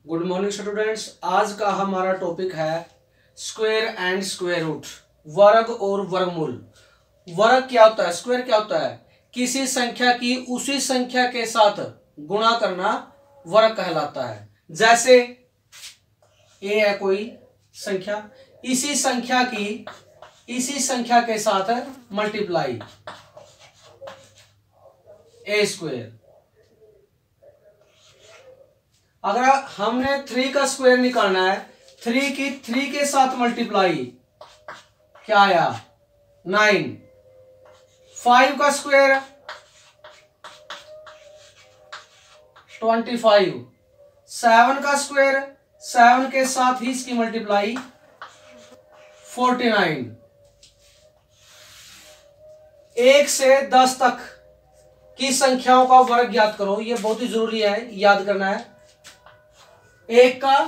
Good morning students. आज का हमारा टॉपिक है स्क्वायर एंड स्क्वायर रूट, वर्ग और वर्गमूल। वर्ग क्या होता है, स्क्वायर क्या होता है? किसी संख्या की उसी संख्या के साथ गुणा करना वर्ग कहलाता है। जैसे ए है कोई संख्या, इसी संख्या के साथ मल्टीप्लाई ए स्क्वायर। अगर हमने 3 का स्क्वायर निकालना है, 3 के साथ मल्टीप्लाई क्या आया 9। 5 का स्क्वायर 25। 7 का स्क्वायर 7 के साथ ही इसकी मल्टीप्लाई 49। 1 से 10 तक की संख्याओं का वर्ग ज्ञात करो। ये बहुत ही जरूरी है, याद करना है। 1 का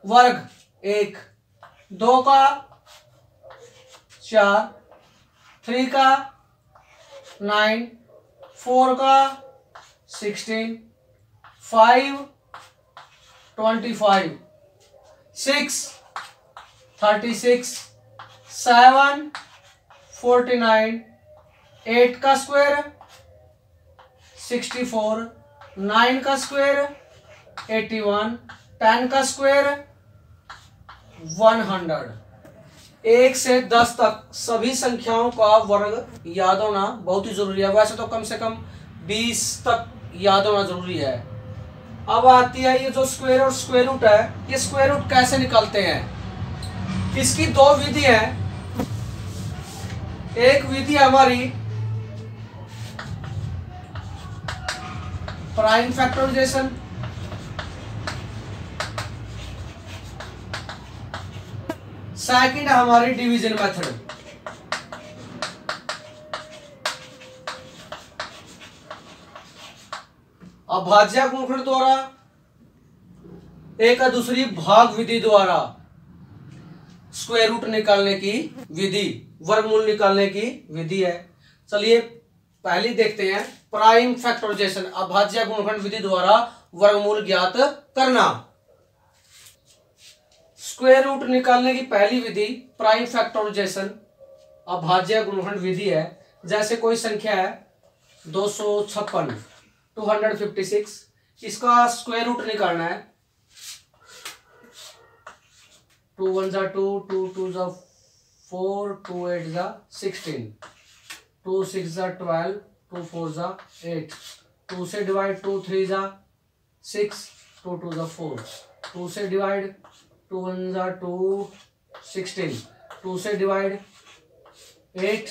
वर्ग 1, 2 का 4, 3 का 9, 4 का 16, 5 25, 6 36, 7 49, 8 का स्क्वायर 64, 9 का स्क्वायर 81, 10 का स्क्वायर 100। 1 से 10 तक सभी संख्याओं का वर्ग याद होना बहुत ही जरूरी है। वैसे तो कम से कम 20 तक याद होना जरूरी है। अब आती है ये जो स्क्वायर और स्क्वायर रूट है, ये स्क्वायर रूट कैसे निकालते हैं? इसकी 2 विधि है। एक विधि हमारी प्राइम फैक्टराइजेशन, सेकंड हमारी डिवीजन मेथड। अभाज्य गुणनखंड द्वारा, एक दूसरी भाग विधि द्वारा स्क्वायर रूट निकालने की विधि, वर्गमूल निकालने की विधि है। चलिए पहले देखते हैं प्राइम फैक्टराइजेशन, अभाज्य गुणनखंड विधि द्वारा वर्गमूल ज्ञात करना। स्क्वायर रूट निकालने की पहली विधि प्राइम फैक्टराइजेशन अभाज्य गुणनखंड विधि है। जैसे कोई संख्या है 256, 256, इसका स्क्वायर रूट निकालना है। 2 1 जा 2, 2 2 जा 4, 2 8 जा 16, 2 6 जा 12, 2 4 जा 8, 2 से डिवाइड 2 3 जा 6, 2 2 जा 4, 2 से डिवाइड 2 1 जा 2 16, 2 से डिवाइड 8,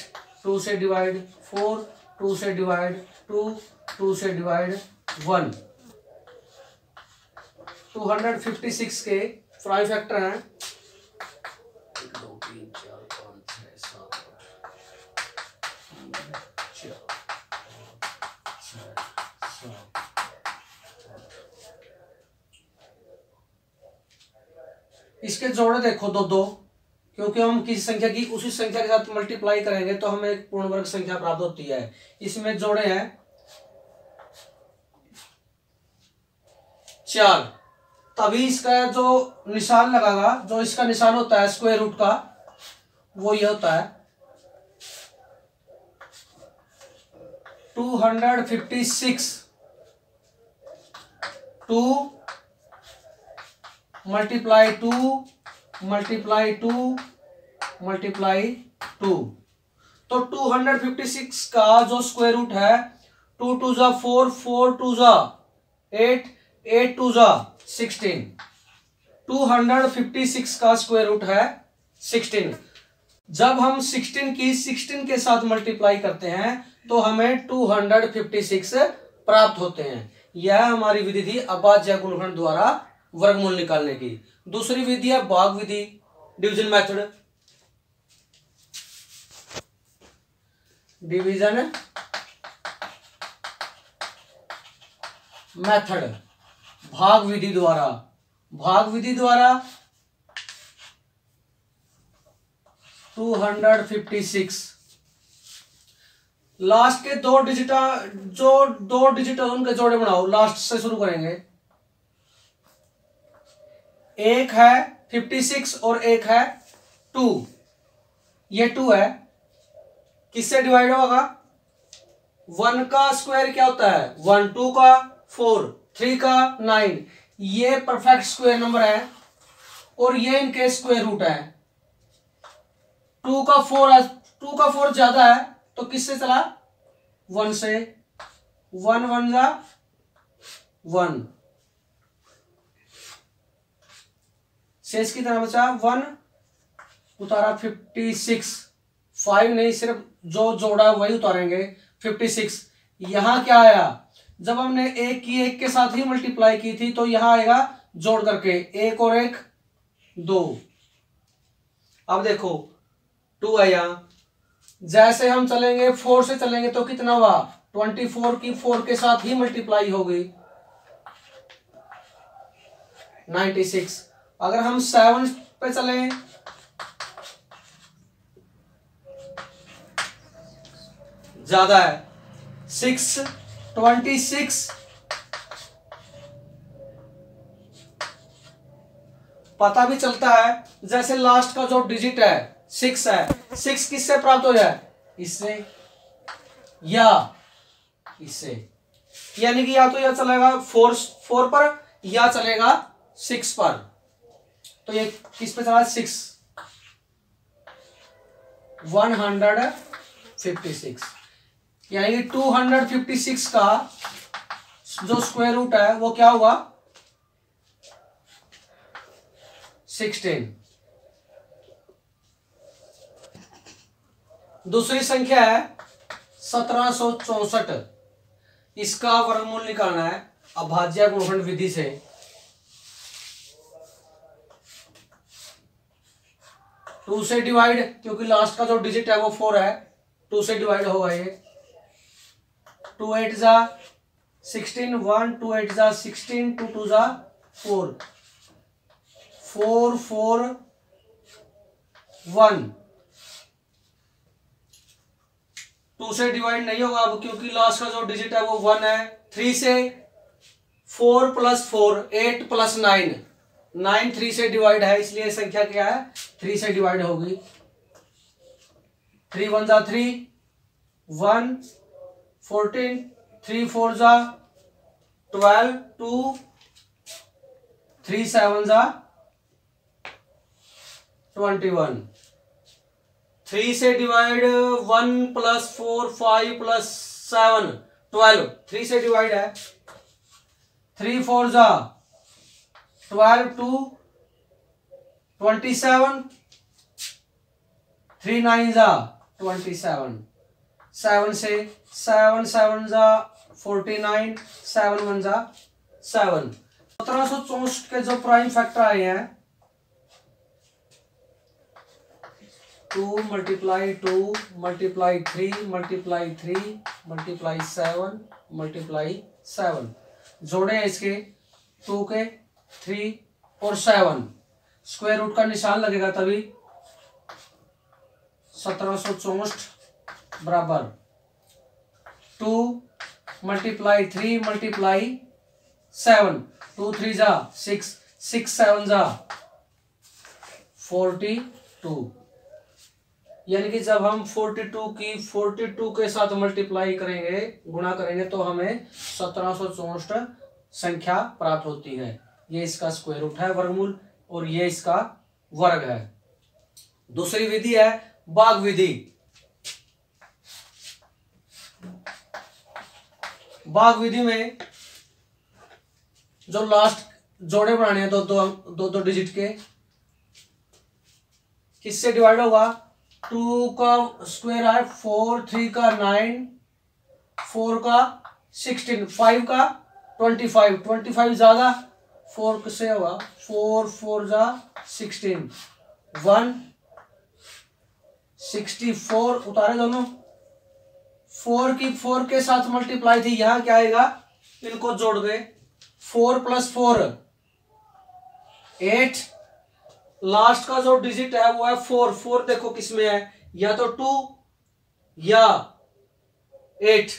2 से डिवाइड 4, 2 से डिवाइड 2, 2 से डिवाइड 1। 256 के प्राइम फैक्टर हैं 1 2 3 4 5 6 7 इसके जोड़े देखो दो, क्योंकि हम किसी संख्या की उसी संख्या के साथ मल्टीप्लाई करेंगे तो हमें एक पूर्ण वर्ग संख्या प्राप्त होती है। इसमें जोड़े हैं 4। तभी इसका जो निशान लगागा, जो इसका निशान होता है स्क्वायर रूट का, वो ये होता है 256 2 मल्टीप्लाई 2 मल्टीप्लाई 2 मल्टीप्लाई 2। तो 256 का जो स्क्वायर रूट है 2 2 जा 4, 4 2 जा 8, 8 2 जा 16। 256 का स्क्वायर रूट है 16। जब हम 16 की 16 के साथ मल्टीप्लाई करते हैं तो हमें 256 प्राप्त होते हैं। यह हमारी विधि थी अभाज्य गुणनखंड द्वारा वर्गमूल निकालने की। दूसरी विधि है भाग विधि, डिवीजन मेथड। डिवीजन मेथड, भाग विधि द्वारा 256 लास्ट के 2 डिजिट, जो 2 डिजिट उनके जोड़े बनाओ। लास्ट से शुरू करेंगे एक है 56 और एक है 2, ये 2 है, किससे डिवाइड होगा? 1 का स्क्वायर क्या होता है? 1, 2 का 4, 3 का 9, ये परफेक्ट स्क्वायर नंबर है और ये इनके स्क्वायर रूट है। 2 का 4 ज्यादा है तो किससे चला? 1 से। 1 1 जा 1, शेष की तरह बचा 1, उतारा 56, 5 नहीं, सिर्फ जो जोड़ा वही उतारेंगे 56। यहां क्या आया? जब हमने एक की एक के साथ ही मल्टीप्लाई की थी तो यहां आएगा जोड़ करके 1 और 1 2। अब देखो 2 है यहां, जैसे हम चलेंगे 4 से चलेंगे तो कितना हुआ? 24 की 4 के साथ ही मल्टीप्लाई हो गई 96। अगर हम 7 पे चलें, ज्यादा है 6, 26, पता भी चलता है जैसे लास्ट का जो डिजिट है 6 है, 6 किससे प्राप्त हो जाए? इससे या इससे, यानी कि या तो यह चलेगा 4 पर या चलेगा 6 पर। तो ये किस पे चला? 6, 156, यानी कि 256 का जो स्क्वायर रूट है वो क्या हुआ? 16। दूसरी संख्या है 1764, इसका वर्गमूल निकालना है अभाज्य गुणनखंड विधि से। टू से डिवाइड, क्योंकि लास्ट का जो डिजिट है वो 4 है, 2 से डिवाइड होगा ये। 2 8 जा 16, 1 2 8 जा 16, 2 2 जा 4, 4 4 1। 2 से डिवाइड नहीं होगा अब, क्योंकि लास्ट का जो डिजिट है वो 1 है। 3 से 4 + 4 8 + 9, 9 3 से डिवाइड है, इसलिए संख्या क्या है? 3 से डिवाइड होगी। 3 1 जा 3, 1 14, 3 4 जा 12, 2 3 7 जा 21। 3 से डिवाइड 1 + 4 5 + 7 12, 3 से डिवाइड है। 3 4 जा 12, 2 27, 3 9 जा 27, 7 से 7 7 जा 49, 7 1 जा 7। 1764 के जो प्राइम फैक्टर आए हैं 2 × 2 × 3 × 3 × 7 × 7, जोड़े हैं इसके 2 के 3 और 7, स्क्वायर रूट का निशान लगेगा तभी। 1764 बराबर 2 × 3 × 7, 2 3 जा 6, 6 7 जा 42, यानी कि जब हम 42 की 42 के साथ मल्टीप्लाई करेंगे, गुणा करेंगे, तो हमें 1764 संख्या प्राप्त होती है। ये इसका स्क्वायर रूट है, वर्गमूल, और ये इसका वर्ग है। दूसरी विधि है भाग विधि। भाग विधि में जो लास्ट जोड़े बनाने हैं दो डिजिट के, किससे डिवाइड होगा? 2 का स्क्वायर है 4, 3 का 9, 4 का 16, 5 का 25, 25 ज्यादा 4 से होगा 4 4 जा 16, 1 64, उतारे दोनों। 4 की 4 के साथ मल्टीप्लाई थी, यहां क्या आएगा? इनको जोड़ दे, 4 + 4 8, लास्ट का जो डिजिट है वो है 4, 4 देखो किसमें है, या तो 2 या 8।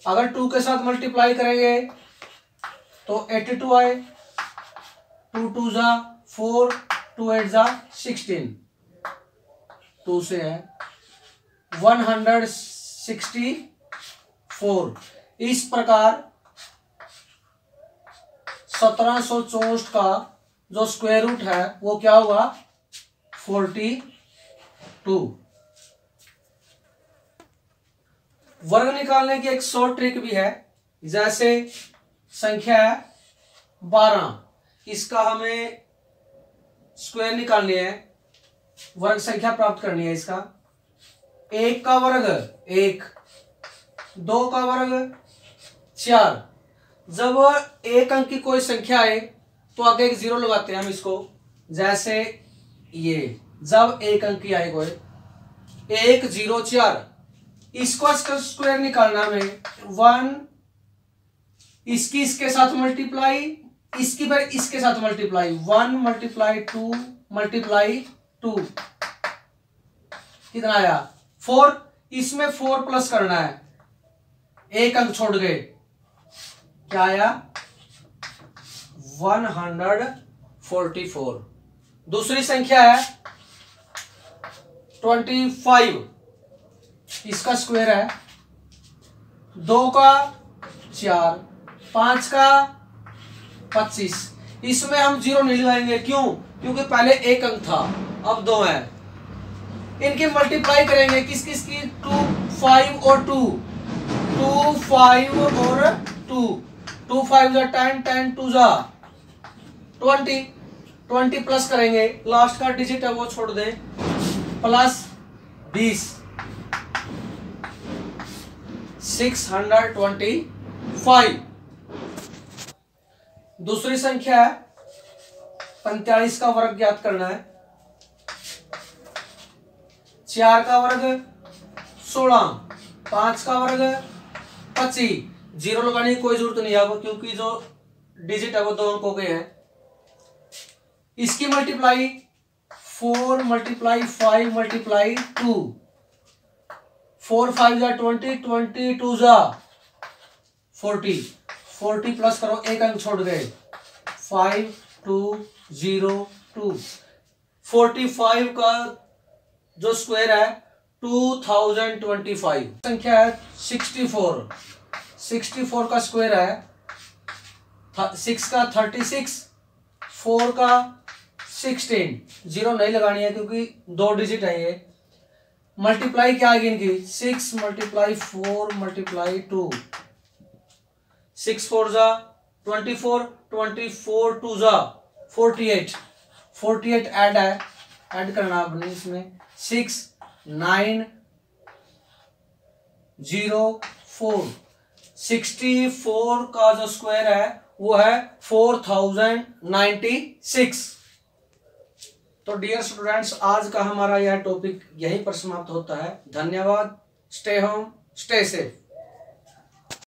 अगर 2 के साथ मल्टीप्लाई करेंगे तो 82 आए, 2 2 जा 4, 2 8 जा 16, 2 से है 164। इस प्रकार 1764 का जो स्क्वायर रूट है वो क्या होगा 42। वर्ग निकालने की एक शॉर्ट ट्रिक भी है। जैसे संख्या है 12, इसका हमें स्क्वायर निकालनी है, वर्ग संख्या प्राप्त करनी है। इसका 1 का वर्ग 1, 2 का वर्ग 4। जब एक अंक की कोई संख्या आए तो आगे एक 0 लगाते हैं हम इसको। जैसे ये जब एक अंक की आए कोई 1 0 4, इसको इसका स्क्वायर निकालना में 1, इसकी इसके साथ मल्टीप्लाई, इसकी पर इसके साथ मल्टीप्लाई, 1 मल्टीप्लाई 2 मल्टीप्लाई 2, कितना आया 4। इसमें 4 प्लस करना है, एक अंक छोड़ गए, क्या आया 144। दूसरी संख्या है 25, इसका स्क्वायर है 2 का 4, 5 का 25। इसमें हम 0 नहीं लगाएंगे, क्यों? क्योंकि पहले एक अंक था, अब 2 है। इनकी मल्टीप्लाई करेंगे, किस किस की 2 5 और 2, 2 5 और 2, 2 5 जा 10, 10 2 जा 20, 20 प्लस करेंगे, लास्ट का डिजिट है वो छोड़ दें, प्लस 20, 625। दूसरी संख्या है 45 का वर्ग ज्ञात करना है। 4 का वर्ग 16, 5 का वर्ग 25। 0 लगाने की कोई जरूरत नहीं है अब, क्योंकि जो डिजिट है वो 2 अंकों के हैं। इसकी मल्टीप्लाई 4 मल्टीप्लाई 5 मल्टीप्लाई 2, 4 5 जा 20, 20 2 जा 40, 40 प्लस करो, एक अंक छोड़ गए, 5 2 0 2। 45 का जो स्क्वायर है 2025। संख्या है 64, 64 का स्क्वायर है 6 का 36, 4 का 16। 0 नहीं लगानी है क्योंकि 2 डिजिट है ये। मल्टीप्लाई क्या आएगी इनकी 6 मल्टीप्लाई 4 मल्टीप्लाई 2, 6 4 जा 24, 24 2 जा 48, 48 ऐड है, ऐड करना आपने इसमें 6 9 0 4। 64 का जो स्क्वायर है वो है 4096। तो डियर स्टूडेंट्स, आज का हमारा यह टॉपिक यहीं पर समाप्त होता है। धन्यवाद। Stay home, stay safe.